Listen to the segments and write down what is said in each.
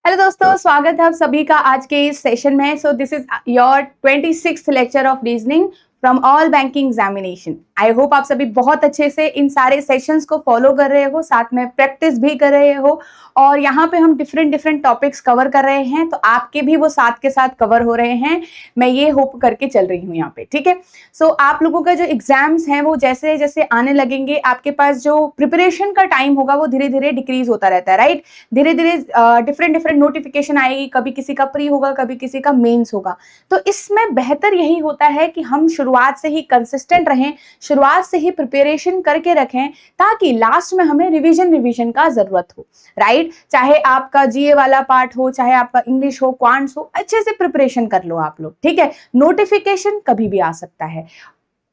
Hello दोस्तों, स्वागत है आप सभी का आज के इस सेशन में। So this is your 26th lecture of reasoning from all banking examination. I hope आप सभी बहुत अच्छे से इन सारे सेशंस को फॉलो कर रहे हो, साथ में प्रैक्टिस भी कर रहे हो। और यहाँ पे हम डिफरेंट टॉपिक्स कवर कर रहे हैं, तो आपके भी वो साथ के साथ कवर हो रहे हैं। मैं ये होप करके चल रही हूँ यहाँ पे, ठीक है। सो आप लोगों का जो एग्जाम्स हैं वो जैसे जैसे आने लगेंगे, आपके पास जो प्रिपरेशन का टाइम होगा वो धीरे धीरे डिक्रीज होता रहता है, राइट। धीरे धीरे डिफरेंट नोटिफिकेशन आएगी, कभी किसी का प्री होगा, कभी किसी का मेंस होगा। तो इसमें बेहतर यही होता है कि हम शुरुआत से ही कंसिस्टेंट रहें, शुरुआत से ही प्रिपरेशन करके रखें, ताकि लास्ट में हमें रिवीजन का जरूरत हो, राइट। चाहे आपका जीए वाला पार्ट हो, चाहे आपका इंग्लिश हो, क्वांट्स हो, अच्छे से प्रिपरेशन कर लो आप लोग, ठीक है। नोटिफिकेशन कभी भी आ सकता है।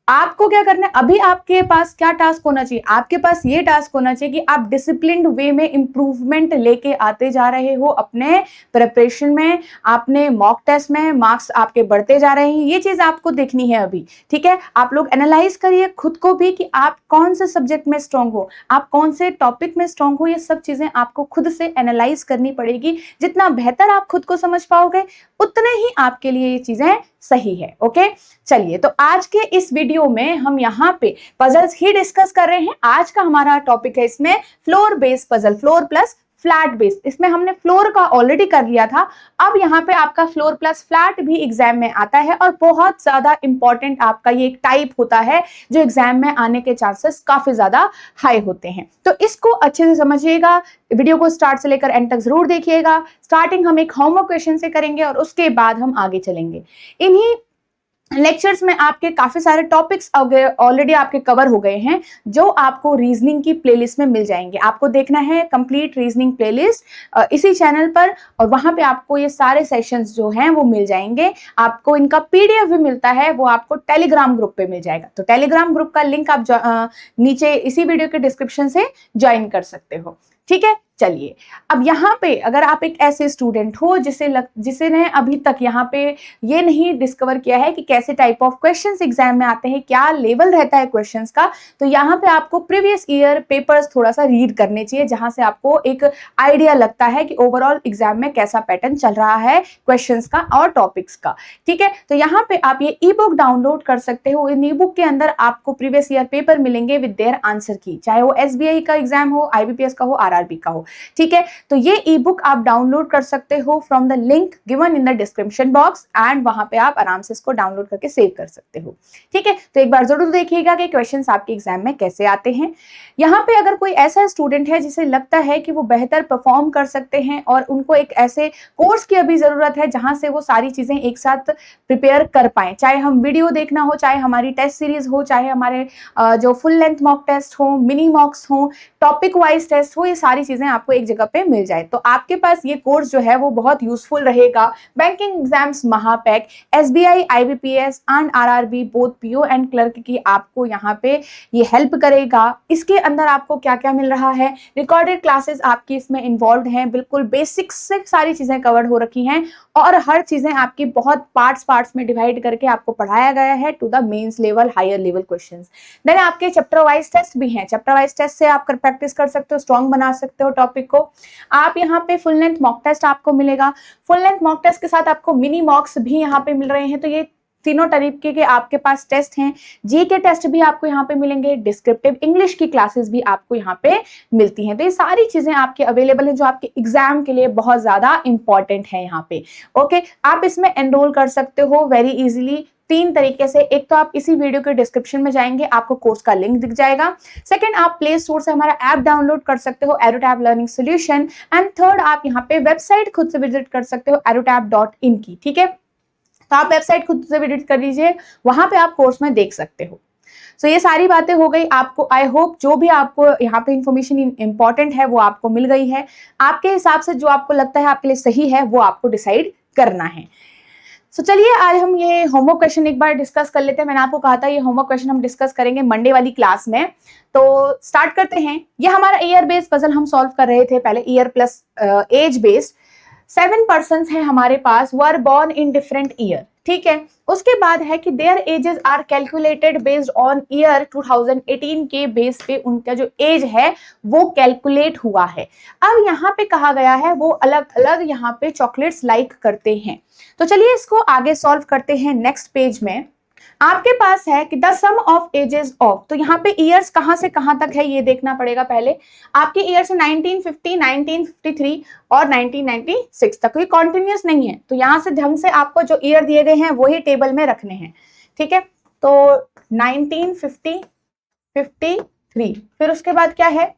आपको क्या करना है, अभी आपके पास क्या टास्क होना चाहिए, आपके पास ये टास्क होना चाहिए कि आप डिसिप्लिन्ड वे में इंप्रूवमेंट लेके आते जा रहे हो अपने प्रिपरेशन में, आपने मॉक टेस्ट में मार्क्स आपके बढ़ते जा रहे हैं। ये चीज आपको देखनी है अभी, ठीक है। आप लोग एनालाइज करिए खुद को भी कि आप कौन से सब्जेक्ट में स्ट्रांग हो, आप कौन से टॉपिक में स्ट्रांग हो। ये सब चीजें आपको खुद से एनालाइज करनी पड़ेगी। जितना बेहतर आप खुद को समझ पाओगे, उतने ही आपके लिए ये चीजें सही है। ओके, चलिए, तो आज के इस वीडियो में हम यहाँ पे पजल्स ही डिस्कस कर रहे हैं। आज का हमारा टॉपिक है इसमें floor based puzzle, floor plus flat based. इसमें हमने फ्लोर का ऑलरेडी कर लिया था। अब यहाँ पे आपका फ्लोर प्लस फ्लैट भी एग्जाम में आता है, और बहुत ज्यादा इंपॉर्टेंट आपका ये एक टाइप होता है जो एग्जाम में आने के चांसेस काफी ज्यादा हाई होते हैं। तो इसको अच्छे से समझिएगा, वीडियो को स्टार्ट से लेकर एंड तक जरूर देखिएगा। स्टार्टिंग हम एक होमवर्क क्वेश्चन से करेंगे और उसके बाद हम आगे चलेंगे। इन्हीं लेक्चर्स में आपके काफी सारे टॉपिक्स ऑलरेडी आपके कवर हो गए हैं, जो आपको रीजनिंग की प्लेलिस्ट में मिल जाएंगे। आपको देखना है कंप्लीट रीजनिंग प्लेलिस्ट इसी चैनल पर, और वहां पे आपको ये सारे सेशंस जो हैं वो मिल जाएंगे। आपको इनका पीडीएफ भी मिलता है, वो आपको टेलीग्राम ग्रुप पे मिल जाएगा। तो टेलीग्राम ग्रुप का लिंक आप नीचे इसी वीडियो के डिस्क्रिप्शन से ज्वाइन कर सकते हो, ठीक है। चलिए, अब यहाँ पे अगर आप एक ऐसे स्टूडेंट हो जिसने अभी तक यहाँ पे ये नहीं डिस्कवर किया है कि कैसे टाइप ऑफ क्वेश्चंस एग्जाम में आते हैं, क्या लेवल रहता है क्वेश्चंस का, तो यहाँ पे आपको प्रीवियस ईयर पेपर्स थोड़ा सा रीड करने चाहिए, जहां से आपको एक आइडिया लगता है कि ओवरऑल एग्जाम में कैसा पैटर्न चल रहा है क्वेश्चंस का और टॉपिक्स का, ठीक है। तो यहाँ पे आप ये ई बुक डाउनलोड कर सकते हो। इन ई बुक के अंदर आपको प्रीवियस ईयर पेपर मिलेंगे विद देयर आंसर की, चाहे वो एसबीआई का एग्जाम हो, आईबीपीएस का हो, आरआरबी का हो, ठीक है। तो ये ई बुक आप डाउनलोड कर सकते हो from the link given in the description box, and वहां पे आप आराम से इसको डाउनलोड करके सेव कर सकते हो, ठीक है। तो एक बार जरूर देखिएगा कि क्वेश्चंस आपके एग्जाम में कैसे आते हैं। यहाँ पे अगर कोई ऐसा स्टूडेंट है जिसे लगता है कि वो बेहतर परफॉर्म कर सकते हैं और उनको एक ऐसे कोर्स की अभी जरूरत है जहां से वो सारी चीजें एक साथ प्रिपेयर कर पाए, चाहे हम वीडियो देखना हो, चाहे हमारी टेस्ट सीरीज हो, चाहे हमारे जो फुल लेंथ मॉक टेस्ट हो, मिनी मॉक्स हो, टॉपिक वाइज टेस्ट हो, ये सारी चीजें आपको एक जगह पे मिल जाए, तो आपके पास ये कोर्स जो है वो बहुत यूजफुल रहेगा। बैंकिंग एग्जाम्स महापैक, SBI, IBPS and RRB, both PO and clerk की आपको यहाँ पे ये हेल्प करेगा। इसके अंदर आपको क्या क्या मिल रहा है, रिकॉर्डेड क्लासेस आपकी इसमें इन्वॉल्व हैं, बिल्कुल बेसिक्स से सारी चीजें कवर हो रखी हैं, और हर चीजें आपकी बहुत पार्ट्स में डिवाइड करके आपको पढ़ाया गया है to the mains level, higher level questions. Then आपके चैप्टर वाइज टेस्ट भी हैं, चैप्टर वाइज टेस्ट से आप प्रैक्टिस कर सकते हो, स्ट्रॉन्ग बना सकते हो टॉपिक को। आप यहाँ पे फुल लेंथ मॉक टेस्ट आपको मिलेगा, फुल लेंथ मॉक टेस्ट के साथ आपको मिनी मॉक्स भी यहाँ पे मिल रहे हैं। तो ये तीनों तरीके के आपके पास टेस्ट हैं। जी के टेस्ट भी आपको यहाँ पे मिलेंगे, डिस्क्रिप्टिव इंग्लिश की क्लासेस भी आपको यहाँ पे मिलती हैं। तो ये सारी चीजें आपके अवेलेबल हैं जो आपके एग्जाम के लिए बहुत ज्यादा इंपॉर्टेंट है यहाँ पे। ओके, आप इसमें एनरोल कर सकते हो वेरी इजीली 3 तरीके से। एक तो आप इसी वीडियो के डिस्क्रिप्शन में जाएंगे, आपको कोर्स का लिंक दिख जाएगा। सेकंड, आप प्ले स्टोर से हमारा ऐप डाउनलोड कर सकते हो, एरोटैब लर्निंग सॉल्यूशन। एंड थर्ड, आप यहाँ पे वेबसाइट खुद से विजिट कर सकते हो, aerotab.in की, ठीक है। तो आप वेबसाइट खुद से विजिट कर लीजिए, वहां पे आप कोर्स में देख सकते हो। सो ये सारी बातें हो गई आपको। आई होप जो भी आपको यहाँ पे इंफॉर्मेशन इंपॉर्टेंट है वो आपको मिल गई है। आपके हिसाब से जो आपको लगता है आपके लिए सही है वो आपको डिसाइड करना है। सो चलिए, आज हम ये होमवर्क क्वेश्चन एक बार डिस्कस कर लेते हैं। मैंने आपको कहा था ये होमवर्क क्वेश्चन हम डिस्कस करेंगे मंडे वाली क्लास में। तो स्टार्ट करते हैं। ये हमारा ईयर बेस्ड पजल हम सॉल्व कर रहे थे पहले, year plus age based. 7 persons हैं हमारे पास, were born in different year, ठीक है। उसके बाद है कि their ages are calculated based on year 2018 के बेस पे उनका जो एज है वो कैलकुलेट हुआ है। अब यहाँ पे कहा गया है वो अलग अलग यहाँ पे चॉकलेट्स लाइक करते हैं। तो चलिए इसको आगे सॉल्व करते हैं। नेक्स्ट पेज में आपके पास है कि the sum of ages of, तो यहाँ पे ईयर्स कहां से कहां तक है ये देखना पड़ेगा पहले। आपके ईयर्स 1950, 1953 और 1996 तक, ये कॉन्टिन्यूस नहीं है, तो यहां से ढंग से आपको जो ईयर दिए गए हैं वही टेबल में रखने हैं, ठीक है। तो 1950, 53, फिर उसके बाद क्या है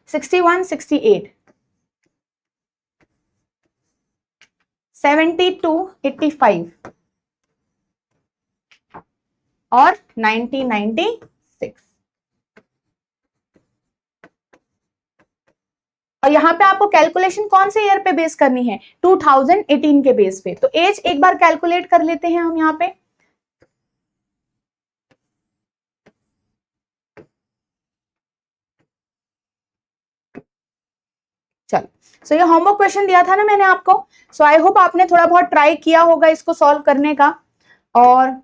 61, 68, 72, 85 और 1996। और यहां पे आपको कैलकुलेशन कौन से ईयर पे बेस करनी है, 2018 के बेस पे। तो एज एक बार कैलकुलेट कर लेते हैं हम यहाँ पे। चलो, सो ये होमवर्क क्वेश्चन दिया था ना मैंने आपको, सो आई होप आपने थोड़ा बहुत ट्राई किया होगा इसको सॉल्व करने का। और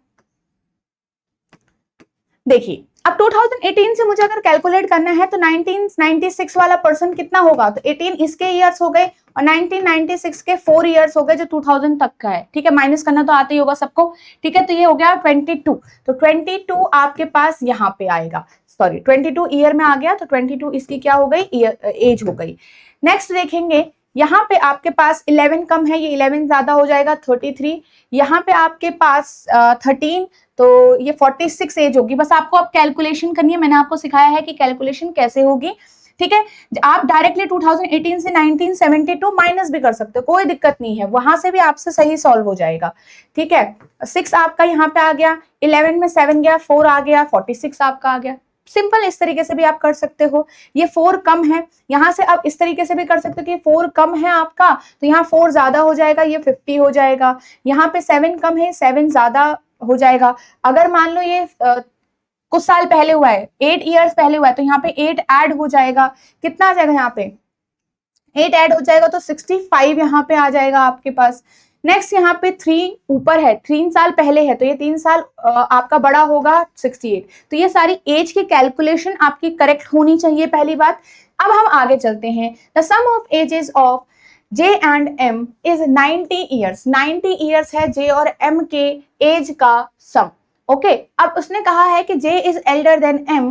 देखिए अब 2018 से मुझे अगर कैलकुलेट करना है तो 1996 वाला पर्सन कितना होगा, तो 18 इसके ईयर्स हो गए और 1996 के 4 ईयर्स हो गए जो 2000 तक का है, ठीक है। माइनस करना तो आता ही होगा सबको, ठीक है। तो ये हो गया 22, तो 22 आपके पास यहाँ पे आएगा, सॉरी 22 ईयर में आ गया, तो 22 इसकी क्या हो गई, एज हो गई। नेक्स्ट देखेंगे यहाँ पे आपके पास 11 कम है, ये 11 ज्यादा हो जाएगा 33, यहाँ पे आपके पास 13, तो ये 46 एज होगी। बस आपको अब कैलकुलेशन करनी है, मैंने आपको सिखाया है कि कैलकुलेशन कैसे होगी, ठीक है। आप डायरेक्टली 2018 से 1972 माइनस भी कर सकते हो, कोई दिक्कत नहीं है, वहां से भी आपसे सही सॉल्व हो जाएगा, ठीक है। 6 आपका यहाँ पे आ गया, 11 में 7 गया, 4 आ गया, 46 आपका आ गया। सिंपल इस तरीके से भी आप कर सकते हो। ये 4 कम है, यहां से आप इस तरीके से भी कर सकते हो कि 4 कम है आपका, तो यहाँ 4 ज्यादा हो जाएगा, ये 50 हो जाएगा। यहाँ पे 7 कम है, 7 ज्यादा हो जाएगा। अगर मान लो ये कुछ साल पहले हुआ है, 8 ईयर्स पहले हुआ है, तो यहाँ पे 8 ऐड हो जाएगा, कितना आ जाएगा यहाँ पे 8 ऐड हो जाएगा, तो 65 यहाँ पे आ जाएगा आपके पास। नेक्स्ट यहाँ पे 3 ऊपर है, 3 साल पहले है, तो ये 3 साल आपका बड़ा होगा 68। तो ये सारी एज की कैलकुलेशन आपकी करेक्ट होनी चाहिए, पहली बात। अब हम आगे चलते हैं। The sum of ages of J and M is 90 years, 90 years है J और M के एज का सम, ओके। अब उसने कहा है कि J is elder than M,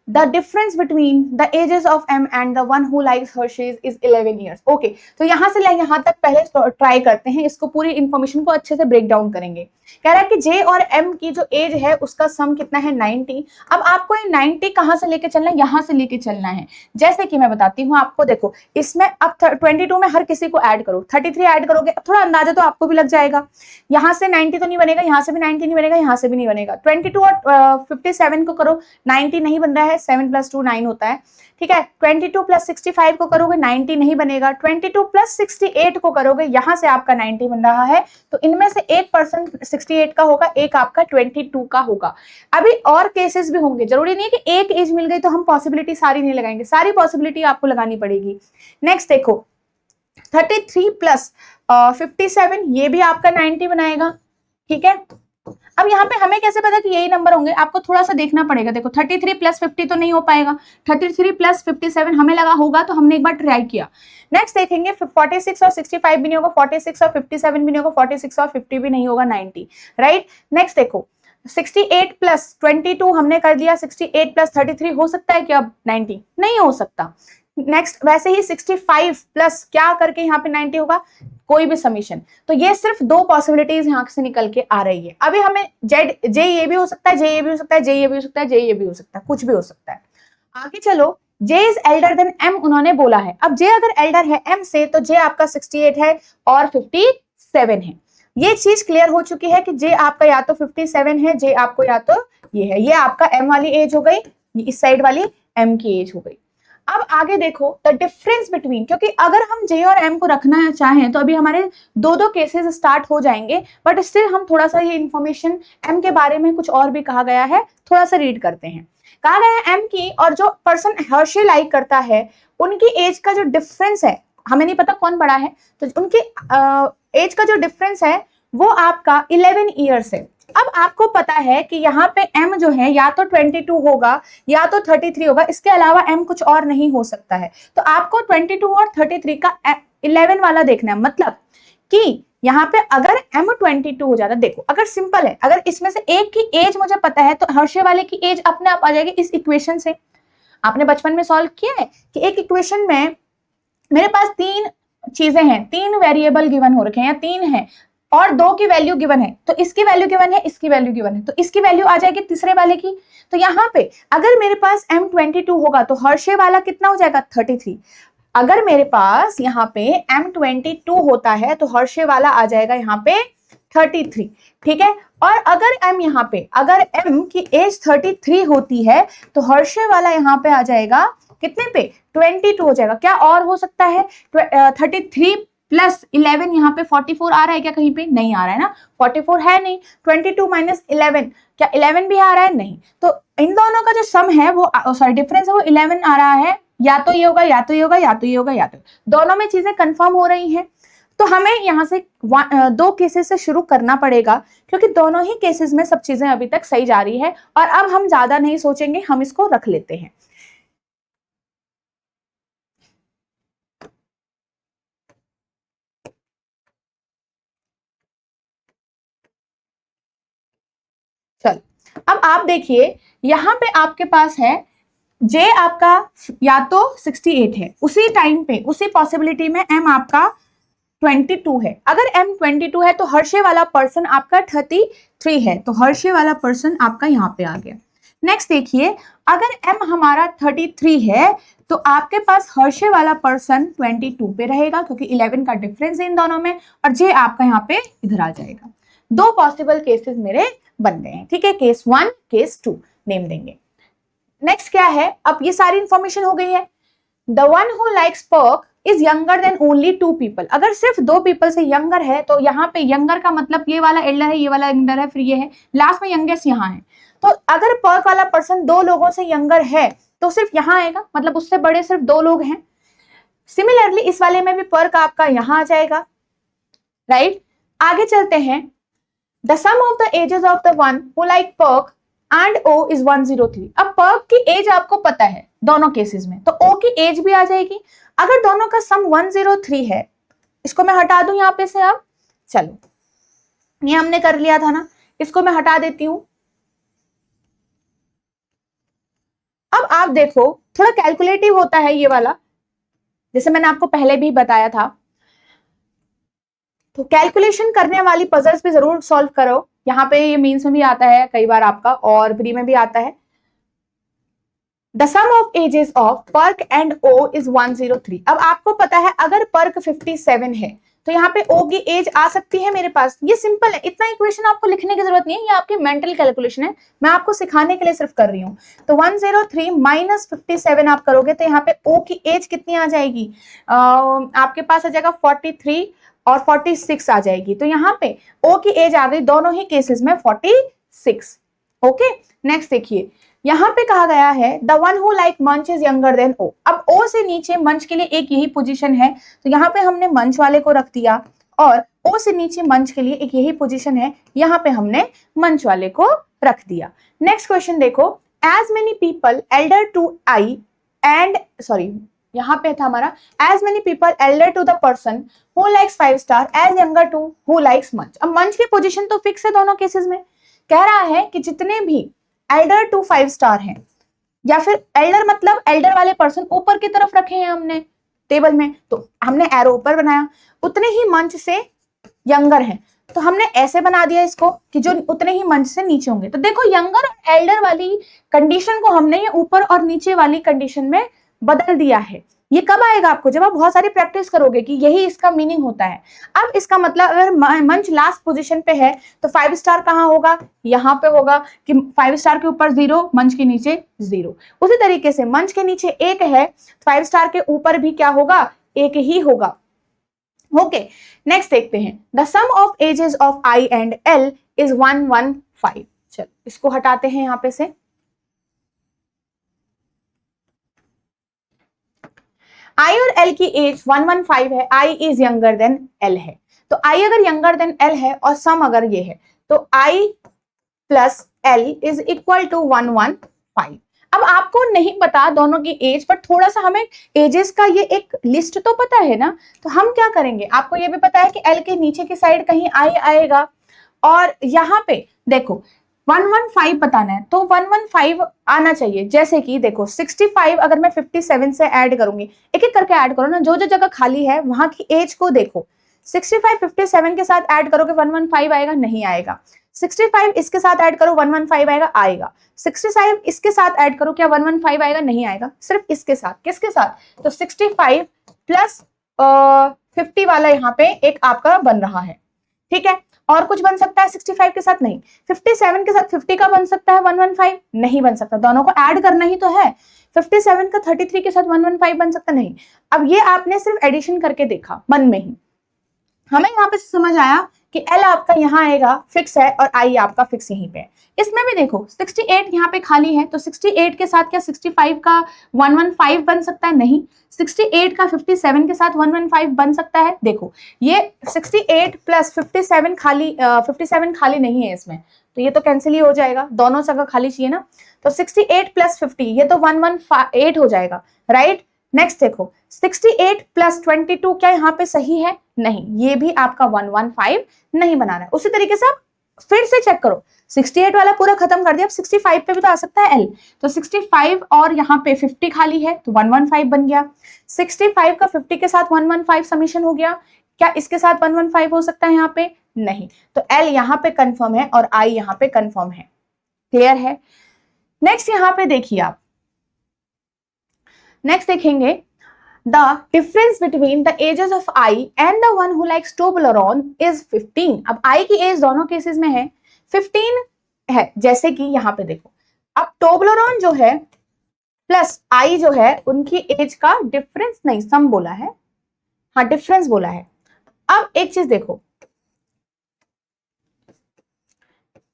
the difference between the ages of M and the one who likes Hershey's is 11 years, okay. तो यहां से यहां तक पहले ट्राई करते हैं, इसको पूरी इंफॉर्मेशन को अच्छे से ब्रेक डाउन करेंगे। कह रहा है कि J और M की जो एज है उसका सम कितना है 90। अब आपको ये 90 कहां से लेके चलना है, यहां से लेके चलना है। जैसे कि मैं बताती हूँ आपको, देखो इसमें अब 22 में हर किसी को ऐड करो, 33 ऐड करोगे, अब थोड़ा अंदाजा तो आपको भी लग जाएगा। यहाँ से 90 तो नहीं बनेगा, यहाँ से भी 90 नहीं बनेगा, यहाँ से भी नहीं बनेगा। 22 और 57 को करो, 90 नहीं बन रहा है, 7 + 2 9 होता है, ठीक है। 22 + 65 को करोगे 90 नहीं बनेगा, 22 + 68 को करोगे, यहां से आपका 90 बन रहा है। तो इनमें से 1% 68 का होगा, एक आपका 22 का होगा। अभी और केसेस भी होंगे, जरूरी नहीं है कि एक एज मिल गई तो हम पॉसिबिलिटी सारी नहीं लगाएंगे, सारी पॉसिबिलिटी आपको लगानी पड़ेगी। नेक्स्ट देखो 33 + 57, ये भी आपका 90 बनाएगा, ठीक है। अब यहाँ पे हमें कैसे पता कि यही नंबर होंगे, आपको थोड़ा सा देखना पड़ेगा। देखो 33 + 50 तो नहीं हो पाएगा, 33 + 57 हमें लगा होगा, तो हमने एक बार ट्राई किया। नेक्स्ट देखेंगे 46 और 65 भी नहीं होगा, 46 और 57 भी नहीं होगा, 46 और 50 भी नहीं होगा, 90, राइट। नेक्स्ट देखो 68 + 22 हमने कर दिया, 68 + 33 हो सकता है क्या, 90 नहीं हो सकता। नेक्स्ट वैसे ही 65 प्लस क्या करके यहाँ पे 90 होगा, कोई भी समीशन। तो ये सिर्फ 2 पॉसिबिलिटीज यहाँ से निकल के आ रही है। अभी हमें जे ये भी हो सकता है, जे ये भी हो सकता है, जे ये भी हो सकता है, जे ये भी हो सकता है, कुछ भी हो सकता है। आगे चलो, J is elder than M उन्होंने बोला है। अब J अगर एल्डर है M से, तो J आपका 68 है और 57 है। ये चीज क्लियर हो चुकी है कि J आपका या तो 57 है, J आपको या तो ये है। ये आपका M वाली एज हो गई, इस साइड वाली M की एज हो गई। अब आगे देखो द डिफरेंस बिटवीन, क्योंकि अगर हम J और M को रखना चाहें तो अभी हमारे 2 केसेस स्टार्ट हो जाएंगे, बट स्टिल हम थोड़ा सा ये इंफॉर्मेशन M के बारे में कुछ और भी कहा गया है, थोड़ा सा रीड करते हैं। कहा गया है M की और जो पर्सन हर्षे लाइक करता है उनकी एज का जो डिफरेंस है, हमें नहीं पता कौन बड़ा है, तो उनकी एज का जो डिफरेंस है वो आपका 11 ईयर्स है। अब आपको पता है कि यहाँ पे m जो है या तो 22 होगा या तो 33 होगा, इसके अलावा m कुछ और नहीं हो सकता है। तो आपको 22 और 33 का 11 वाला देखना है, मतलब कि यहाँ पे अगर m 22 हो जाता, देखो अगर सिंपल है, अगर इसमें से एक की एज मुझे पता है तो हर्षे वाले की एज अपने आप आ जाएगी इस इक्वेशन से। आपने बचपन में सॉल्व किया है कि एक इक्वेशन में मेरे पास 3 चीजें हैं, 3 वेरिएबल गिवन हो रखे हैं या 3 हैं और 2 की वैल्यू गिवन है, तो इसकी वैल्यू गिवन है, इसकी वैल्यू गिवन है, तो इसकी वैल्यू आ जाएगी तीसरे वाले की। तो यहाँ पे अगर मेरे पास M22 होगा तो हर्षे वाला कितना हो जाएगा 33। अगर मेरे पास यहाँ पे M22 होता है तो हर्षे वाला आ जाएगा यहाँ पे 33, ठीक है। और अगर M यहाँ पे, अगर M की एज 33 होती है तो हर्षे वाला यहाँ पे आ जाएगा कितने पे 22 हो जाएगा। क्या और हो सकता है 33 प्लस 11, यहाँ पे 44 आ रहा है क्या, कहीं पे नहीं आ रहा है ना, 44 है नहीं। 22 माइनस 11, क्या 11 भी आ रहा है, नहीं। तो इन दोनों का जो सम है वो सॉरी डिफरेंस है वो 11 आ रहा है, या तो ये होगा या तो ये होगा या तो ये होगा या तो, दोनों में चीजें कंफर्म हो रही हैं। तो हमें यहाँ से 2 केसेस से शुरू करना पड़ेगा क्योंकि दोनों ही केसेस में सब चीजें अभी तक सही जा रही है। और अब हम ज्यादा नहीं सोचेंगे, हम इसको रख लेते हैं। चल अब आप देखिए यहां पे आपके पास है जे आपका या तो 68 है, उसी टाइम पे उसी पॉसिबिलिटी में एम आपका 22 है। अगर m 22 है तो हर्षे वाला पर्सन आपका 33 है, तो हर्षे वाला पर्सन आपका यहाँ पे आ गया। नेक्स्ट देखिए अगर m हमारा 33 है तो आपके पास हर्षे वाला पर्सन 22 पे रहेगा क्योंकि 11 का डिफरेंस है इन दोनों में, और जे आपका यहाँ पे इधर आ जाएगा। 2 पॉसिबल केसेस मेरे बन गए हैं, ठीक है। केस 1 केस 2 नेम देंगे। नेक्स्ट क्या है, अब ये सारी इंफॉर्मेशन हो गई है। The one who likes Perk is younger than only 2 people. अगर सिर्फ 2 पीपल से यंगर है तो यहाँ पे यंगर का मतलब ये वाला एल्डर है, ये वाला एल्डर है, फिर ये है, लास्ट में यंगेस्ट यहाँ है। तो अगर पर्क वाला पर्सन 2 लोगों से यंगर है तो सिर्फ यहाँ आएगा, मतलब उससे बड़े सिर्फ 2 लोग हैं। सिमिलरली इस वाले में भी पर्क आपका यहाँ आ जाएगा, राइट। आगे चलते हैं। The sum of the ages of the one who like Perk and O is 103। अब पर्क की एज आपको पता है दोनों केसेस में, तो O की एज भी आ जाएगी। अगर दोनों का सम 103 है, इसको मैं हटा दूं यहाँ पे से। अब चलो ये हमने कर लिया था ना, इसको मैं हटा देती हूं। अब आप देखो थोड़ा कैलकुलेटिव होता है ये वाला, जैसे मैंने आपको पहले भी बताया था। तो कैलकुलेशन करने वाली पजल्स भी जरूर सॉल्व करो। यहाँ पे ये मीन्स में भी आता है कई बार आपका, और प्री में भी आता है। The sum of ages of Perk and O is 103। अब आपको पता है अगर पर्क 57 है तो यहाँ पे O की एज आ सकती है मेरे पास। ये सिंपल है, इतना इक्वेशन आपको लिखने की जरूरत नहीं है, ये आपकी मेंटल कैलकुलेशन है, मैं आपको सिखाने के लिए सिर्फ कर रही हूँ। तो 103 माइनस 57 आप करोगे तो यहाँ पे O की एज कितनी आ जाएगी, आपके पास आ जाएगा 43 और 46 आ जाएगी। तो यहाँ पे O की एज आ गई दोनों ही केसेस में 46। ओके नेक्स्ट देखिए यहाँ पे कहा गया है द वन हु लाइक मंच इज यंगर देन O। अब O से नीचे मंच के लिए एक यही पोजीशन है, तो यहाँ पे हमने मंच वाले को रख दिया, और O से नीचे मंच के लिए एक यही पोजीशन है, यहाँ पे हमने मंच वाले को रख दिया। नेक्स्ट क्वेश्चन देखो, as many people elder to I and sorry यहाँ पे था हमारा as many people elder to the person who likes 5 Star as younger to who likes Munch. अब मंच की पोजीशन तो फिक्स है दोनों केसेस में। कह रहा है कि जितने भी एल्डर टू 5 स्टार हैं, या फिर एल्डर मतलब एल्डर वाले पर्सन ऊपर की तरफ रखे हैं हमने टेबल में, तो हमने एरो ऊपर बनाया, उतने ही मंच से यंगर हैं, तो हमने ऐसे बना दिया इसको कि जो उतने ही मंच से नीचे होंगे। तो देखो यंगर और एल्डर वाली कंडीशन को हमने ये ऊपर और नीचे वाली कंडीशन में बदल दिया है। ये कब आएगा आपको, जब आप बहुत सारी प्रैक्टिस करोगे कि यही इसका मीनिंग होता है। अब इसका मतलब अगर मंच लास्ट पोजीशन पे है तो 5 स्टार कहाँ होगा, यहाँ पे होगा कि 5 स्टार के ऊपर 0, मंच के नीचे 0। उसी तरीके से मंच के नीचे 1 है, 5 स्टार के ऊपर भी क्या होगा, 1 ही होगा। ओके नेक्स्ट देखते हैं। The sum of ages of I and L is 115। चलो इसको हटाते हैं यहाँ पे से। आई और एल की एज 115 है, I is younger then L है, तो आई अगर यंगर देन एल है और सम अगर ये है तो I plus L is equal to 115। अब आपको नहीं पता दोनों की एज, पर थोड़ा सा हमें एजेस का ये एक लिस्ट तो पता है ना, तो हम क्या करेंगे, आपको ये भी पता है कि एल के नीचे की साइड कहीं आई आएगा, और यहाँ पे देखो 115 बताना है तो 115 आना चाहिए। जैसे कि देखो 65 अगर मैं 57 से ऐड करूंगी, एक एक करके ऐड करो ना, जो जो जगह खाली है वहां की एज को देखो। 65 57 के साथ ऐड करोगे 115 आएगा, नहीं आएगा। 65 इसके साथ ऐड करो 115 आएगा, आएगा। 65 इसके साथ ऐड करो, क्या 115 आएगा, नहीं आएगा। सिर्फ इसके साथ, किसके साथ, तो 65 प्लस 50 वाला यहाँ पे एक आपका बन रहा है, ठीक है। और कुछ बन सकता है 65 के साथ, नहीं। 57 के साथ 50 का बन सकता है 115, नहीं बन सकता, दोनों को ऐड करना ही तो है। 57 का 33 के साथ 115 बन सकता, नहीं। अब ये आपने सिर्फ एडिशन करके देखा मन में ही, हमें यहाँ पे समझ आया कि एल आपका यहाँ आएगा फिक्स है और आई आपका फिक्स यहीं पे है। इसमें भी देखो 68 यहाँ पे खाली है, तो 68 के साथ क्या 65 का 115 बन सकता है, नहीं। 68 का 57 के साथ 115 बन सकता है, देखो ये 68 प्लस 57 खाली 57 खाली नहीं है इसमें, तो ये तो कैंसिल ही हो जाएगा, दोनों जगह खाली चाहिए ना, तो 68 प्लस 50 ये तो 118 हो जाएगा, राइट। नेक्स्ट देखो 68 प्लस 22 क्या यहाँ पे सही है, नहीं, ये भी आपका 115 नहीं बना रहा है। उसी तरीके से आप फिर से चेक करो, 68 वाला पूरा खत्म कर दिया, अब 65 पे भी तो आ सकता है एल, तो 65 और यहाँ पे 50 खाली है तो 115 बन गया। 65 का 50 के साथ 115 समीशन हो गया, क्या इसके साथ 115 हो सकता है यहाँ पे, नहीं, तो एल यहाँ पे कंफर्म है और आई यहाँ पे कंफर्म है, क्लियर है। नेक्स्ट यहाँ पे देखिए आप, नेक्स्ट देखेंगे the difference between the ages of I and the one who likes Toblerone is 15। अब I की एज दोनों केसेस में है 15 है, जैसे कि यहाँ पे देखो, अब Toblerone जो है प्लस I जो है उनकी एज का डिफरेंस, नहीं सम बोला है, हाँ डिफरेंस बोला है। अब एक चीज देखो,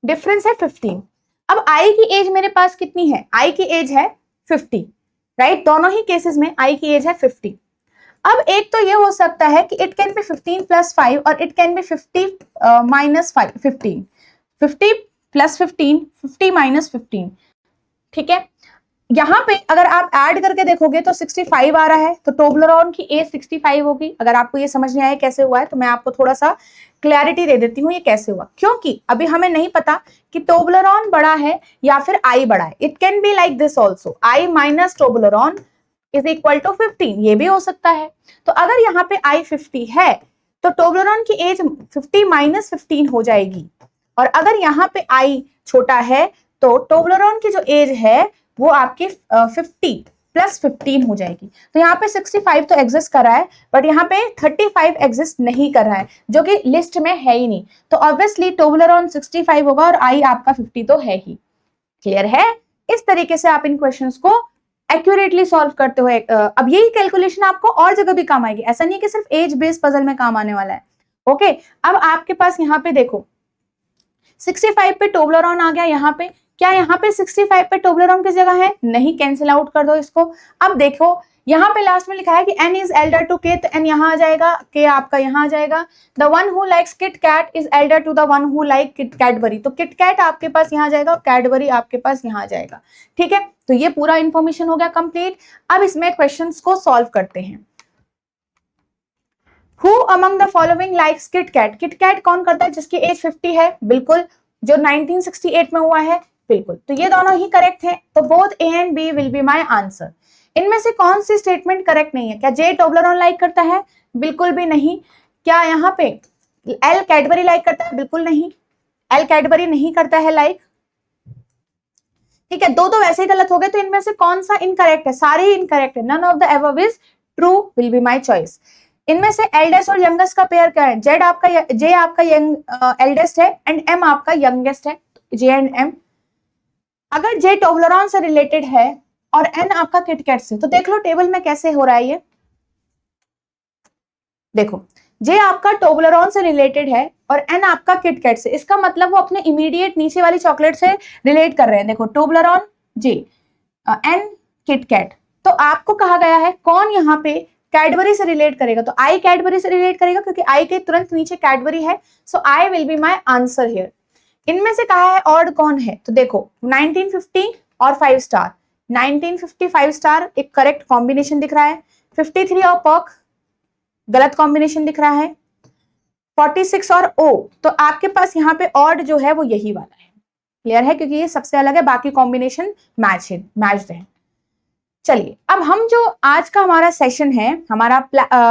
डिफरेंस है 15, अब I की एज मेरे पास कितनी है, I की एज है 50, राइट, दोनों ही केसेस में आई की एज है 50। अब एक तो ये हो सकता है कि इट कैन बी 15 प्लस 5 और it can B 50 minus 15, 50 plus 15, 50 minus 15, ठीक है। यहाँ पे अगर आप ऐड करके देखोगे तो 65 आ रहा है, तो टोब्लरॉन की एज 65 होगी। अगर आपको ये समझ नहीं आया कैसे हुआ है तो मैं आपको थोड़ा सा क्लैरिटी दे देती हूँ ये कैसे हुआ, क्योंकि अभी हमें नहीं पता कि टोब्लरॉन बड़ा है या फिर आई बड़ा है। It can be like this also, I minus Toblerone is equal to 15, ये भी हो सकता है। तो अगर यहाँ पे आई 50 है तो टोब्लरॉन की एज 50 माइनस 15 हो जाएगी, और अगर यहाँ पे आई छोटा है तो टोब्लरॉन की जो एज है वो आपकी 50 प्लस 15 हो जाएगी। तो यहाँ पे 65 तो एग्जिस्ट कर रहा है, बट यहाँ पे 35 एग्जिस्ट नहीं कर रहा है, जो कि लिस्ट में है ही नहीं, तो ऑब्वियसली टोब्लरॉन 65 होगा और आई आपका 50 तो है ही, क्लियर है। इस तरीके से आप इन क्वेश्चंस को एक्यूरेटली सॉल्व करते हुए, अब यही कैलकुलेशन आपको और जगह भी काम आएगी, ऐसा नहीं कि सिर्फ एज बेस्ड पजल में काम आने वाला है, ओके। अब आपके पास यहाँ पे देखो 65 पे टोब्लरॉन आ गया, यहाँ पे क्या यहाँ पे 65 पे टोब्लरॉन किस जगह है, नहीं, कैंसिल आउट कर दो इसको। अब देखो यहाँ पे लास्ट में लिखा है कि n is elder to k, तो n यहाँ आ जाएगा, k आपका यहाँ आ जाएगा। The one who likes Kit Kat is elder to the one who like Kit Cadbury, तो किट कैट आपके पास यहाँ आ जाएगा, कैडबरी आपके पास यहाँ आ जाएगा, ठीक है। तो ये पूरा इंफॉर्मेशन हो गया कंप्लीट। अब इसमें क्वेश्चंस को सॉल्व करते हैं। Who among the following likes Kit Kat? Kit Kat कौन करता है जिसकी एज 50 है, बिल्कुल, जो 1968 में हुआ है, बिल्कुल, तो ये दोनों ही करेक्ट है, तो both A and B will be my answer. इनमें से कौन सी स्टेटमेंट करेक्ट नहीं है, क्या जे टोब्लरॉन लाइक करता है, बिल्कुल भी नहीं। क्या यहाँ पे एल कैडबरी लाइक करता है, बिल्कुल नहीं, एल कैडबरी नहीं करता है लाइक, ठीक है। दो तो वैसे ही गलत हो गए, तो इनमें से कौन सा इनकरेक्ट है, सारे ही इनकरेक्ट है, none of the above is true will be my choice. इनमें से एल्डेस्ट और यंगेस्ट का पेयर क्या है, जे आपका एल्डेस्ट है एंड एम आपका यंगेस्ट है, जे एंड एम। अगर जे टोब्लरॉन से रिलेटेड है और एन आपका किटकैट से, तो देख लो टेबल में कैसे हो रहा है ये, देखो जे आपका टोब्लरॉन से रिलेटेड है और एन आपका किटकैट से, इसका मतलब वो अपने इमीडिएट नीचे वाली चॉकलेट से रिलेट कर रहे हैं। देखो टोब्लरॉन जे एन किटकैट, तो आपको कहा गया है कौन यहाँ पे कैडबरी से रिलेट करेगा, तो आई कैडबरी से रिलेट करेगा क्योंकि आई के तुरंत नीचे कैडबरी है, so I will be my answer here. इनमें से कहा है ऑड कौन है, तो देखो 1950 और 5 स्टार। 1950 5 स्टार एक करेक्ट कॉम्बिनेशन दिख रहा है, 53 और पर्क गलत कॉम्बिनेशन दिख रहा है, 46 और ओ, तो आपके पास यहाँ पे ऑड जो है वो यही वाला है। क्लियर है, क्योंकि ये सबसे अलग है, बाकी कॉम्बिनेशन मैच्ड है। चलिए अब हम जो आज का हमारा सेशन है, हमारा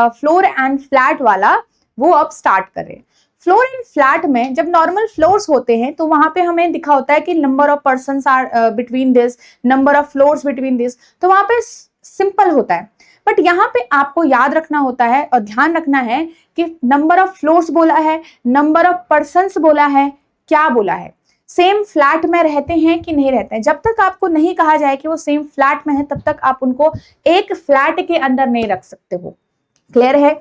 फ्लोर एंड फ्लैट वाला, वो अब स्टार्ट कर रहे हैं। फ्लोर एंड फ्लैट में जब नॉर्मल फ्लोर्स होते हैं तो वहां पे हमें दिखा होता है कि number of persons are between this, number of floors between this, तो वहां पे सिंपल होता है। बट यहाँ पे आपको याद रखना होता है और ध्यान रखना है कि नंबर ऑफ फ्लोर्स बोला है, नंबर ऑफ पर्सन्स बोला है, क्या बोला है, सेम फ्लैट में रहते हैं कि नहीं रहते हैं। जब तक आपको नहीं कहा जाए कि वो सेम फ्लैट में है, तब तक आप उनको एक फ्लैट के अंदर नहीं रख सकते हो। क्लियर है,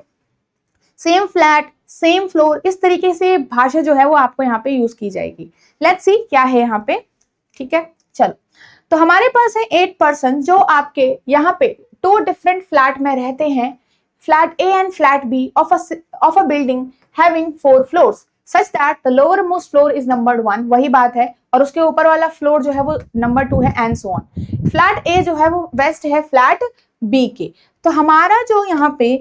सेम फ्लैट सेम फ्लोर, इस तरीके से भाषा जो है वो आपको यहाँ पे यूज की जाएगी। लेट्स सी क्या है यहाँ पे। ठीक है, चलो तो हमारे पास है 8 पर्सन जो आपके यहाँ पे 2 डिफरेंट फ्लैट में रहते हैं, flat A and flat B of a building having 4 floors such that the lowermost floor is numbered 1, वही बात है, और उसके ऊपर वाला फ्लोर जो है वो नंबर 2 है एंड सो ऑन। फ्लैट ए जो है वो वेस्ट है फ्लैट बी के। तो हमारा जो यहाँ पे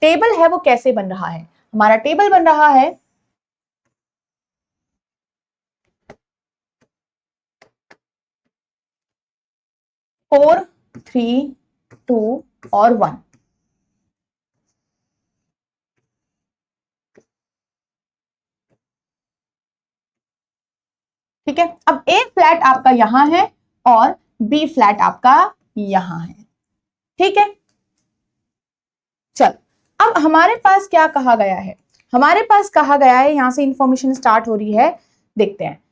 टेबल है वो कैसे बन रहा है, हमारा टेबल बन रहा है 4 3 2 और 1। ठीक है, अब ए फ्लैट आपका यहां है और बी फ्लैट आपका यहां है। ठीक है, चल अब हमारे पास क्या कहा गया है, हमारे पास कहा गया है, यहां से इंफॉर्मेशन स्टार्ट हो रही है, देखते हैं।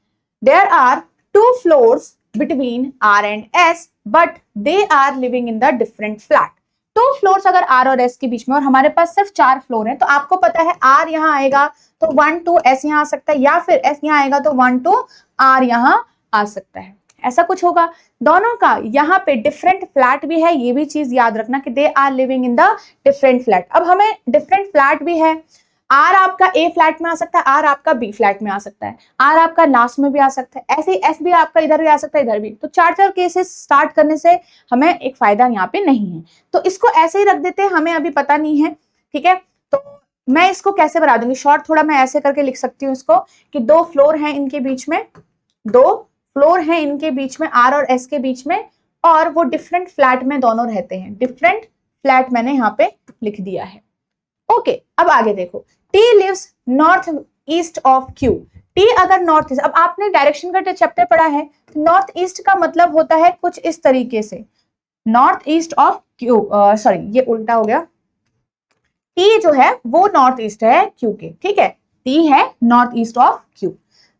There are 2 floors between R and S but they are living in the different flat. 2 floors अगर आर और एस के बीच में, और हमारे पास सिर्फ 4 फ्लोर है, तो आपको पता है आर यहाँ आएगा तो 1 2 एस यहाँ आ सकता है, या फिर एस यहाँ आएगा तो 1 2 आर यहाँ आ सकता है, ऐसा कुछ होगा। दोनों का यहाँ पे डिफरेंट फ्लैट भी है, ये भी चीज याद रखना कि they are living in the different flat. अब हमें डिफरेंट फ्लैट भी है, आर आपका ए फ्लैट में आ सकता है, आर आपका बी फ्लैट में आ सकता है, आर आपका लास्ट में भी आ सकता है, ऐसे एस भी आपका इधर भी आ सकता है, इधर भी। तो 4 केसेस स्टार्ट करने से हमें एक फायदा यहाँ पे नहीं है, तो इसको ऐसे ही रख देते हैं, हमें अभी पता नहीं है। ठीक है, तो मैं इसको कैसे बना दूंगी, शॉर्ट थोड़ा मैं ऐसे करके लिख सकती हूँ इसको कि 2 फ्लोर हैं इनके बीच में, 2 फ्लोर हैं इनके बीच में, आर और एस के बीच में, और वो डिफरेंट फ्लैट में दोनों रहते हैं। डिफरेंट फ्लैट मैंने यहाँ पे लिख दिया है। ओके, अब आगे देखो, T lives north east of Q. T अगर नॉर्थ ईस्ट, अब आपने डायरेक्शन का चैप्टर पढ़ा है, तो नॉर्थ ईस्ट का मतलब होता है कुछ इस तरीके से, north east of Q, sorry ये उल्टा हो गया, टी जो है वो नॉर्थ ईस्ट है क्यू के। ठीक है, टी है नॉर्थ ईस्ट ऑफ क्यू।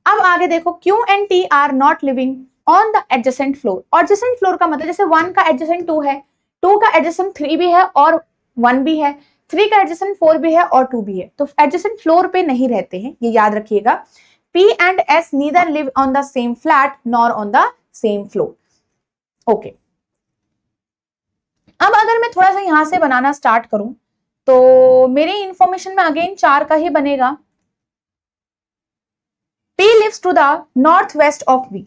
अब आगे देखो, Q and T R not living on the adjacent floor. Adjacent floor का मतलब जैसे 1 का एडजेसेंट 2 है, 2 का एडजेसेंट 3 भी है और 1 भी है, 3 का एडजेसेंट 4 भी है और 2 भी है, तो एडजेसेंट फ्लोर पे नहीं रहते हैं, ये याद रखिएगा। P and S neither live on the same flat nor on the same floor. Okay, अब अगर मैं थोड़ा सा यहां से बनाना स्टार्ट करूं तो मेरी इंफॉर्मेशन में अगेन 4 का ही बनेगा। P lives to the north west of V.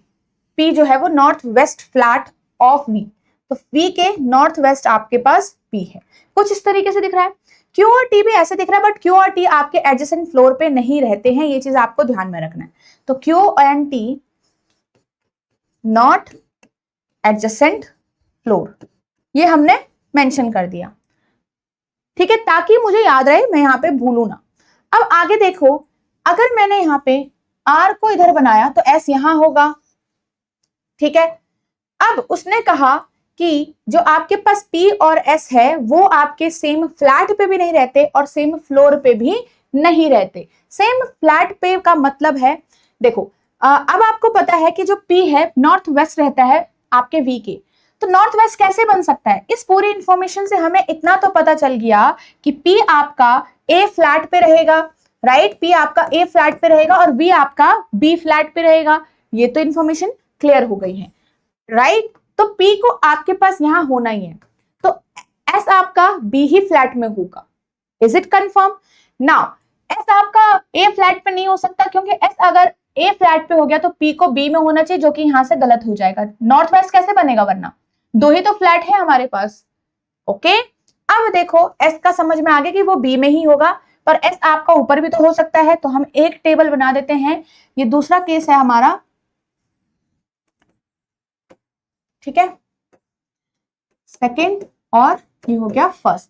P जो है वो north west flat of V, तो V के नॉर्थ वेस्ट आपके पास P है, कुछ इस तरीके से दिख रहा है। Q और T भी ऐसे दिख रहा है, बट Q और T आपके एडजेसेंट फ्लोर पे नहीं रहते हैं, ये चीज आपको ध्यान में रखना है। तो Q and T not adjacent floor, ये हमने मेंशन कर दिया। ठीक है, ताकि मुझे याद रहे, मैं यहाँ पे भूलू ना। अब आगे देखो, अगर मैंने यहाँ पे R को इधर बनाया तो S यहां होगा। ठीक है, अब उसने कहा कि जो आपके पास P और S है वो आपके सेम फ्लैट पे भी नहीं रहते और सेम फ्लोर पे भी नहीं रहते। सेम फ्लैट पे का मतलब है, देखो अब आपको पता है कि जो P है नॉर्थ वेस्ट रहता है आपके V के, तो नॉर्थ वेस्ट कैसे बन सकता है। इस पूरी इंफॉर्मेशन से हमें इतना तो पता चल गया कि P आपका A फ्लैट पे रहेगा, राइट, P आपका A फ्लैट पे रहेगा और V आपका B फ्लैट पे रहेगा। ये तो इंफॉर्मेशन क्लियर हो गई है, राइट। तो P को आपके पास यहां होना ही है, तो एस आपका बी ही फ्लैट में होगा। Is it confirm? Now S आपका ए फ्लैट पे नहीं हो सकता, क्योंकि एस अगर ए फ्लैट पे हो गया तो पी को बी में होना चाहिए, जो कि यहां से गलत हो जाएगा। नॉर्थ वेस्ट कैसे बनेगा, वरना दो ही तो फ्लैट है हमारे पास। ओके, अब देखो एस का समझ में आ गया कि वो बी में ही होगा, पर एस आपका ऊपर भी तो हो सकता है, तो हम एक टेबल बना देते हैं। ये दूसरा केस है हमारा, ठीक है, सेकेंड, और ये हो गया फर्स्ट।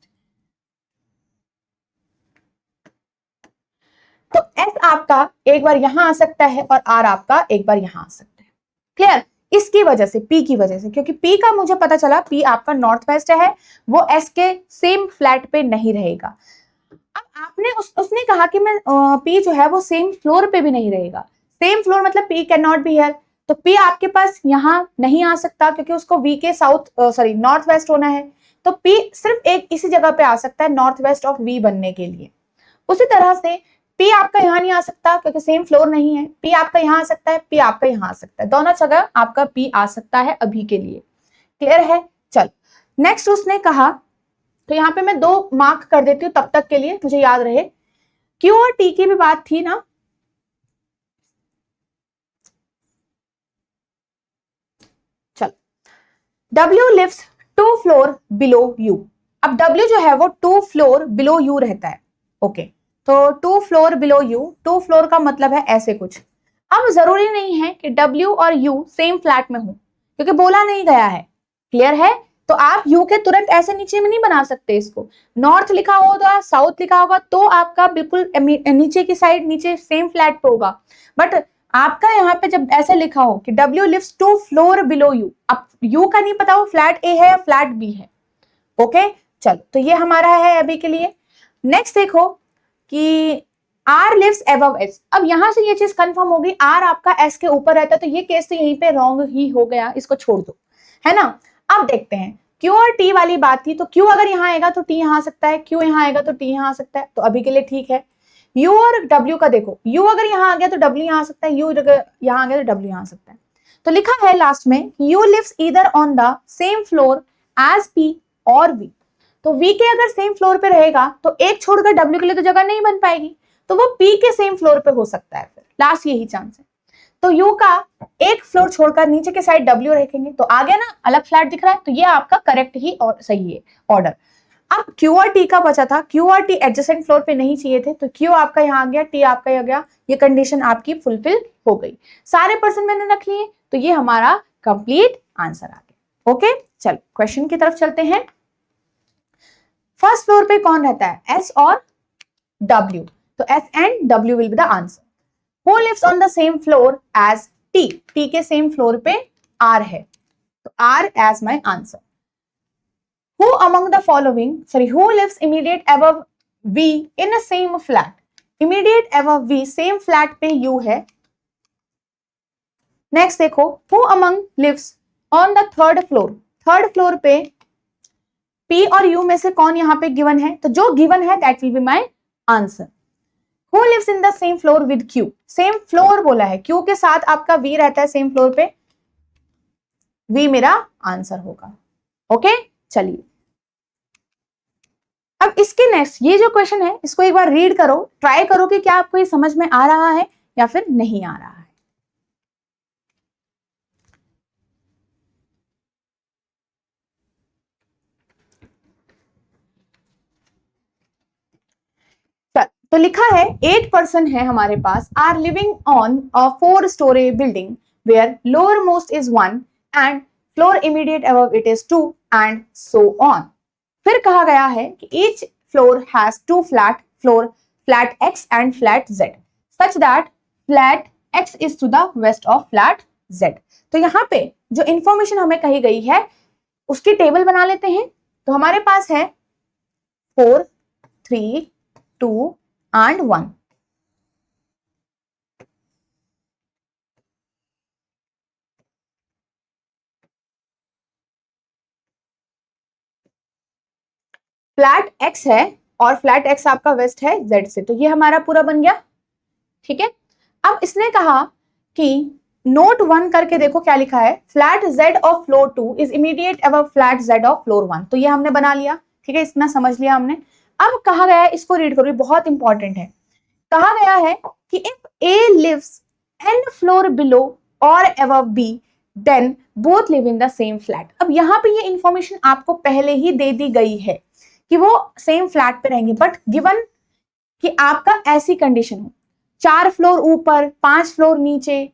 तो एस आपका एक बार यहां आ सकता है और आर आपका एक बार यहां आ सकता है। क्लियर? इसकी वजह से, पी की वजह से, क्योंकि पी का मुझे पता चला पी आपका नॉर्थ वेस्ट है, वो एस के सेम फ्लैट पे नहीं रहेगा। अब आपने उसने कहा कि मैं पी जो है वो सेम फ्लोर पे भी नहीं रहेगा। सेम फ्लोर मतलब P can not be here, तो पी आपके पास यहां नहीं आ सकता, क्योंकि उसको वी के साउथ सॉरी नॉर्थ वेस्ट होना है। तो पी सिर्फ एक इसी जगह पे आ सकता है नॉर्थ वेस्ट ऑफ वी बनने के लिए। उसी तरह से पी आपका यहां नहीं आ सकता, क्योंकि सेम फ्लोर नहीं है। पी आपका यहां आ सकता है, पी आपका यहां आ सकता है, दोनों जगह आपका पी आ सकता है अभी के लिए। क्लियर है? चल नेक्स्ट उसने कहा, तो यहां पे मैं 2 मार्क कर देती हूँ तब तक के लिए, मुझे याद रहे। क्यू और टी की भी बात थी ना, चल W lives 2 floor below U. अब W जो है वो 2 फ्लोर बिलो यू रहता है। ओके, तो 2 फ्लोर बिलो यू, 2 फ्लोर का मतलब है ऐसे कुछ। अब जरूरी नहीं है कि W और U सेम फ्लैट में हो, क्योंकि बोला नहीं गया है। क्लियर है? तो आप U के तुरंत ऐसे नीचे में नहीं बना सकते इसको। नॉर्थ लिखा होगा, साउथ लिखा होगा, तो आपका बिल्कुल नीचे की साइड नीचे सेम फ्लैट पे होगा। बट आपका यहाँ पे जब ऐसे लिखा हो कि W lives 2 floor below U, अब U का नहीं पता वो फ्लैट A है या फ्लैट B है। ओके, चलो तो ये हमारा है अभी के लिए। नेक्स्ट देखो कि R लिव्स अबव S। अब यहां से ये चीज कंफर्म होगी, R आपका S के ऊपर रहता है, तो ये केस तो यहीं पे रॉन्ग ही हो गया, इसको छोड़ दो, है ना। अब देखते हैं Q और T वाली बात थी, तो Q अगर यहाँ आएगा तो T यहाँ आ सकता है, Q यहाँ आएगा तो T यहाँ आ सकता है, तो अभी के लिए ठीक है। U और W का देखो, U अगर यहाँ आ गया तो W यहाँ आ सकता है, U अगर यहाँ आ गया तो W यहाँ आ सकता है। तो लिखा है लास्ट में U lives either on the same floor as P और V। तो V के अगर सेम फ्लोर पे रहेगा तो एक छोड़कर W के लिए तो जगह नहीं बन पाएगी, तो वो P के सेम फ्लोर पे हो सकता है, फिर लास्ट यही चांस है। तो U का एक फ्लोर छोड़कर नीचे के साइड W रखेंगे, तो आ गया ना, अलग फ्लैट दिख रहा है, तो ये आपका करेक्ट ही और सही है ऑर्डर। अब Q और T का बचा था, Q और T एडजेसेंट फ्लोर पे नहीं चाहिए थे, तो Q आपका यहाँ आ गया, T आपका यहाँ गया, ये कंडीशन आपकी फुलफिल हो गई। सारे पर्सन मैंने रख लिए, तो ये हमारा कंप्लीट आंसर आ गया। ओके, चलो क्वेश्चन की तरफ चलते हैं। फर्स्ट फ्लोर पे कौन रहता है, S और W, तो S and W will be the answer. Who lives on the same floor as T? T के सेम फ्लोर पे R है, तो R as my answer. Who among the following, who lives immediate above V in a same flat? Immediate above V same flat पे U है। Next देखो, who among lives on the third floor? Third floor पे P और U में से कौन यहाँ पे गिवन है, तो जो गिवन है that will be my answer. Who lives in the same floor with Q? Same floor बोला है, Q के साथ आपका V रहता है सेम फ्लोर पे, V मेरा आंसर होगा। ओके, चलिए अब इसके नेक्स्ट ये जो क्वेश्चन है इसको एक बार रीड करो, ट्राई करो कि क्या आपको ये समझ में आ रहा है या फिर नहीं आ रहा है। तो लिखा है 8 पर्सन है हमारे पास, are living on a 4 story building where lowermost is 1 and floor immediate above it is 2 and so on. फिर कहा गया है कि each floor has 2 floor flat X and flat Z such that flat X is to the west of flat Z। तो यहाँ पे जो information हमें कही गई है उसकी टेबल बना लेते हैं। तो हमारे पास है 4, 3, 2 and 1। फ्लैट X है और फ्लैट X आपका वेस्ट है Z से, तो ये हमारा पूरा बन गया। ठीक है, अब इसने कहा कि नोट 1 करके देखो क्या लिखा है, flat Z of floor 2 is immediate above flat Z of floor 1। तो ये हमने बना लिया, ठीक है, इतना समझ लिया हमने। अब कहा गया है, इसको रीड करो, बहुत इंपॉर्टेंट है। कहा गया है कि if A lives n floor below और above b then both live in the same flat. अब यहाँ पे ये इंफॉर्मेशन आपको पहले ही दे दी गई है कि वो सेम फ्लैट पे रहेंगे, बट गिवन कि आपका ऐसी कंडीशन हो, 4 फ्लोर ऊपर 5 फ्लोर नीचे,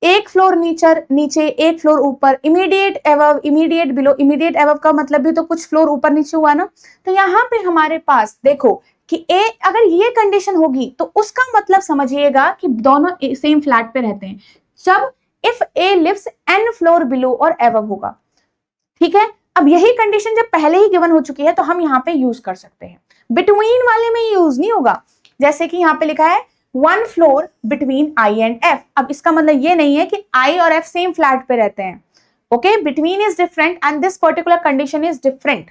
1 फ्लोर नीचे 1 फ्लोर ऊपर, immediate above immediate below. Immediate above का मतलब भी तो कुछ फ्लोर ऊपर नीचे हुआ ना। तो यहाँ पे हमारे पास देखो कि ए, अगर ये कंडीशन होगी तो उसका मतलब समझिएगा कि दोनों सेम फ्लैट पे रहते हैं, जब if A lives n floor below और अबव होगा। ठीक है, अब यही कंडीशन जब पहले ही गिवन हो चुकी है तो हम यहाँ पे यूज कर सकते हैं। बिटवीन वाले में यूज नहीं होगा, जैसे कि यहाँ पे लिखा है 1 floor between I and F. अब इसका मतलब ये नहीं है कि आई और एफ सेम फ्लैट पे रहते हैं। Okay, between is different and this particular condition is different.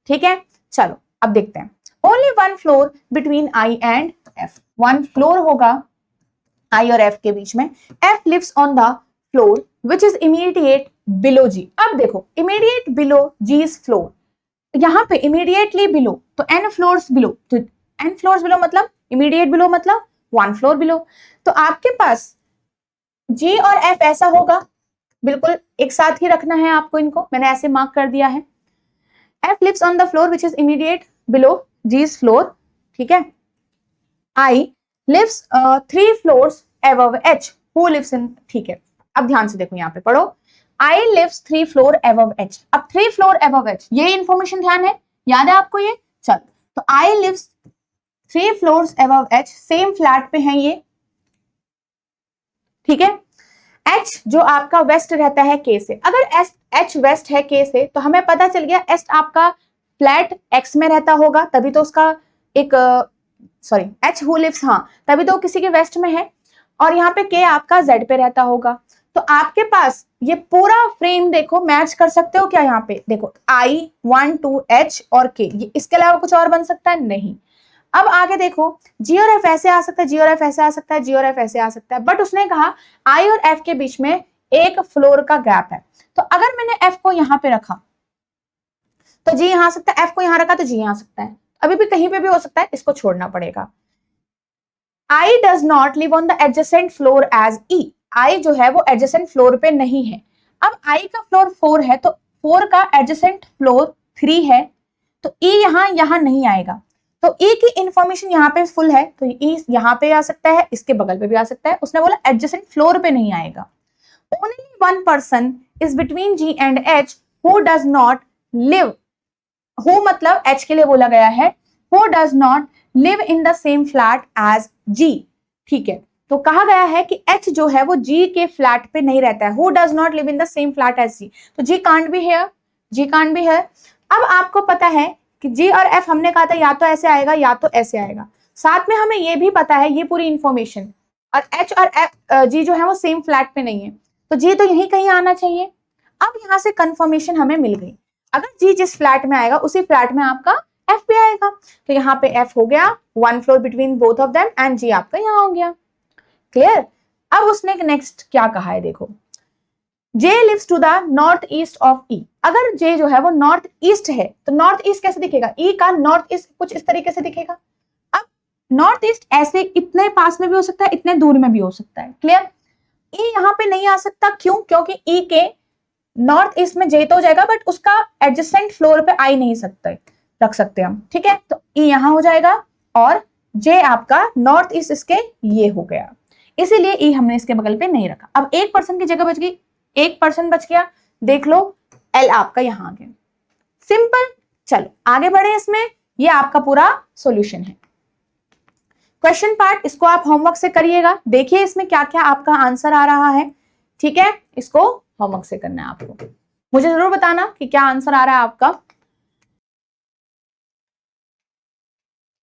ठीक है, चलो अब देखते हैं। Only 1 floor between I and F, 1 floor होगा आई और एफ के बीच में। F lives on the floor which is immediate below G. अब देखो, immediate below G is floor, यहाँ पे इमीडिएटली बिलो तो n फ्लोर्स बिलो, तो n फ्लोर्स बिलो मतलब इमीडिएट बिलो मतलब 1 फ्लोर बिलो। तो आपके पास g और f ऐसा होगा, बिल्कुल एक साथ ही रखना है आपको, इनको मैंने ऐसे मार्क कर दिया है। f lives on the floor which is immediate below g's floor. ठीक है, I lives 3 floors above h who lives in. ठीक है, अब ध्यान से देखो, यहाँ पे पढ़ो, I lives 3 floor above H। अब 3 फ्लोर above H, ये इंफॉर्मेशन ध्यान है, याद है आपको ये? चल, तो I lives 3 floors above H, same flat पे हैं ये। ठीक है, H जो आपका वेस्ट रहता है K से, अगर H वेस्ट है K से तो हमें पता चल गया H आपका फ्लैट X में रहता होगा, तभी तो उसका एक सॉरी H who lives, हाँ तभी तो किसी के वेस्ट में है, और यहाँ पे K आपका Z पे रहता होगा। तो आपके पास ये पूरा फ्रेम देखो, मैच कर सकते हो क्या? यहाँ पे देखो I 1 2 H और K, ये इसके अलावा कुछ और बन सकता है? नहीं। अब आगे देखो, G और F ऐसे आ सकता है, G और F ऐसे आ सकता है, G और F ऐसे आ सकता है, बट उसने कहा I और F के बीच में 1 फ्लोर का गैप है। तो अगर मैंने F को यहाँ पे रखा तो G यहाँ आ सकता है, F को यहाँ रखा तो G यहाँ आ सकता है, अभी भी कहीं पे भी हो सकता है, इसको छोड़ना पड़ेगा। I does not live on the adjacent floor as E। I जो है वो एडजेसेंट फ्लोर पे नहीं है। अब I का फ्लोर 4 है तो 4 का एडजेसेंट फ्लोर 3 है, तो E यहाँ नहीं आएगा। तो E की इंफॉर्मेशन यहाँ पे फुल है, तो E यहाँ पे आ सकता है, इसके बगल पे भी आ सकता है। उसने बोला एडजेसेंट फ्लोर पे नहीं आएगा। Only 1 person is between G and H who does not live, who मतलब H के लिए बोला गया है, who does not live in the same flat as G। ठीक है, तो कहा गया है कि H जो है वो G के फ्लैट पे नहीं रहता है, who does not live in the same flat as G। तो G can't be here, G can't be here। अब आपको पता है कि G और F हमने कहा था या तो ऐसे आएगा या तो ऐसे आएगा, साथ में हमें ये भी पता है ये पूरी इंफॉर्मेशन, और H और G जो है वो सेम फ्लैट पे नहीं है, तो G तो यहीं कहीं आना चाहिए। अब यहाँ से कंफर्मेशन हमें मिल गई, अगर G जिस फ्लैट में आएगा उसी फ्लैट में आपका F भी आएगा। तो यहाँ पे F हो गया 1 floor between both of them and G आपका यहाँ हो गया। क्लियर? अब उसने नेक्स्ट क्या कहा है देखो, J lives to the north east of E। अगर J जो है वो नॉर्थ ईस्ट है तो नॉर्थ ईस्ट कैसे दिखेगा? E का नॉर्थ ईस्ट कुछ इस तरीके से दिखेगा। अब नॉर्थ ईस्ट ऐसे इतने पास में भी हो सकता है, इतने दूर में भी हो सकता है। क्लियर? E यहाँ पे नहीं आ सकता, क्यों? क्योंकि E के नॉर्थ ईस्ट में J तो हो जाएगा, बट उसका एडजेसेंट फ्लोर पे आ नहीं सकता, रख सकते हम। ठीक है, तो E यहाँ हो जाएगा और J आपका नॉर्थ ईस्ट इसके ये हो गया, इसीलिए E हमने इसके बगल पे नहीं रखा। अब 1 पर्सन की जगह बच गई, 1 पर्सन बच गया, देख लो L आपका यहाँ आ गया। सिंपल, चलो आगे बढ़े इसमें, ये आपका पूरा सॉल्यूशन है। क्वेश्चन पार्ट इसको आप होमवर्क से करिएगा, देखिए इसमें क्या क्या आपका आंसर आ रहा है। ठीक है, इसको होमवर्क से करना है आपको, मुझे जरूर बताना कि क्या आंसर आ रहा है आपका।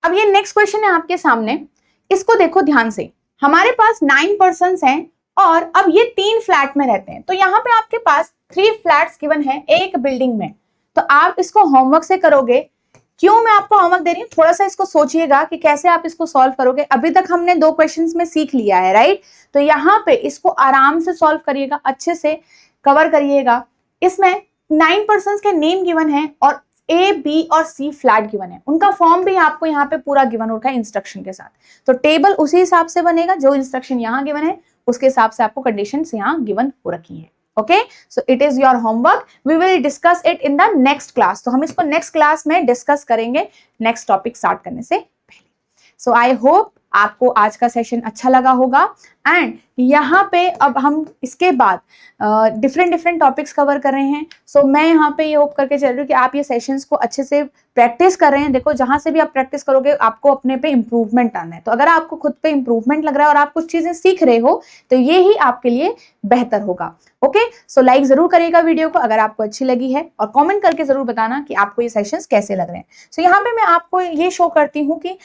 अब ये नेक्स्ट क्वेश्चन है आपके सामने, इसको देखो ध्यान से। हमारे पास 9 पर्सन्स हैं और अब ये 3 फ्लैट में रहते हैं, तो यहाँ पे आपके पास 3 फ्लैट्स गिवन है एक बिल्डिंग में। तो आप इसको होमवर्क से करोगे। क्यों मैं आपको होमवर्क दे रही हूँ, थोड़ा सा इसको सोचिएगा कि कैसे आप इसको सॉल्व करोगे। अभी तक हमने 2 क्वेश्चंस में सीख लिया है, राइट? तो यहाँ पे इसको आराम से सॉल्व करिएगा, अच्छे से कवर करिएगा। इसमें 9 पर्सन्स के नेम गिवन है और A, B और C फ्लैट गिवन है, उनका फॉर्म भी आपको यहाँ पे पूरा गिवन हो रखा है इंस्ट्रक्शन के साथ। तो टेबल उसी हिसाब से बनेगा, जो इंस्ट्रक्शन यहाँ गिवन है उसके हिसाब से आपको कंडीशंस यहाँ गिवन हो रखी है। Okay, so it is your homework, we will discuss it in the next class. तो हम इसको नेक्स्ट क्लास में डिस्कस करेंगे नेक्स्ट टॉपिक स्टार्ट करने से पहले। सो आई होप आपको आज का सेशन अच्छा लगा होगा। एंड यहाँ पे अब हम इसके बाद डिफरेंट टॉपिक्स कवर कर रहे हैं। सो मैं यहाँ पे ये होप करके चल रही हूँ कि आप ये सेशंस को अच्छे से प्रैक्टिस कर रहे हैं। देखो, जहाँ से भी आप प्रैक्टिस करोगे आपको अपने पे इम्प्रूवमेंट आना है। तो अगर आपको खुद पे इम्प्रूवमेंट लग रहा है और आप कुछ चीजें सीख रहे हो तो ये ही आपके लिए बेहतर होगा। ओके, सो लाइक जरूर करिएगा वीडियो को अगर आपको अच्छी लगी है, और कॉमेंट करके जरूर बताना कि आपको ये सेशंस कैसे लग रहे हैं। सो यहाँ पे मैं आपको ये शो करती हूँ कि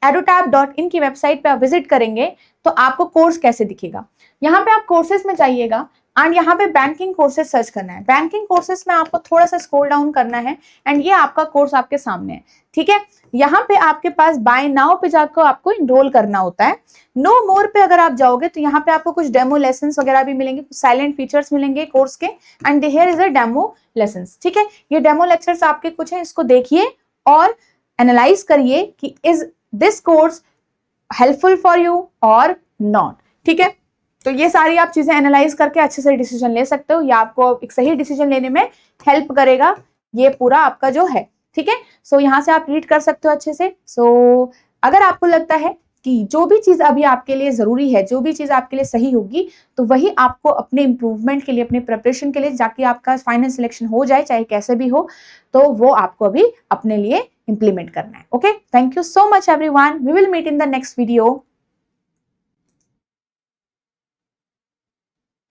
edutab.in की वेबसाइट पे आप विजिट करेंगे तो आपको कोर्स कैसे दिखेगा। यहाँ पे आप कोर्सेज में जाइएगा एंड यहाँ पे बैंकिंग कोर्सेज सर्च करना है। बैंकिंग कोर्सेज में आपको थोड़ा सा स्क्रॉल डाउन करना है एंड ये आपका कोर्स आपके सामने है। ठीक है, यहाँ पे आपके पास बाय नाउ पे जाकर आपको इनरोल करना होता है। नो मोर पे अगर आप जाओगे तो यहाँ पे आपको कुछ डेमो लेसन्स वगैरह भी मिलेंगे, साइलेंट फीचर्स मिलेंगे कोर्स के, and here is a demo lessons. ठीक है, ये डेमो लेक्चर्स आपके कुछ है, इसको देखिए और एनालाइज करिए कि is this course helpful for you और नॉट। ठीक है, तो ये सारी आप चीजें एनालाइज करके अच्छे से डिसीजन ले सकते हो, या आपको एक सही डिसीजन लेने में हेल्प करेगा ये पूरा आपका जो है। ठीक है, सो यहाँ से आप रीड कर सकते हो अच्छे से। सो अगर आपको लगता है कि जो भी चीज अभी आपके लिए जरूरी है, जो भी चीज आपके लिए सही होगी, तो वही आपको अपने इंप्रूवमेंट के लिए, अपने प्रिपरेशन के लिए, जाके आपका फाइनल सिलेक्शन हो जाए चाहे कैसे भी हो, तो वो आपको अभी अपने लिए इंप्लीमेंट करना है। Okay, thank you so much everyone, we will meet in the next video.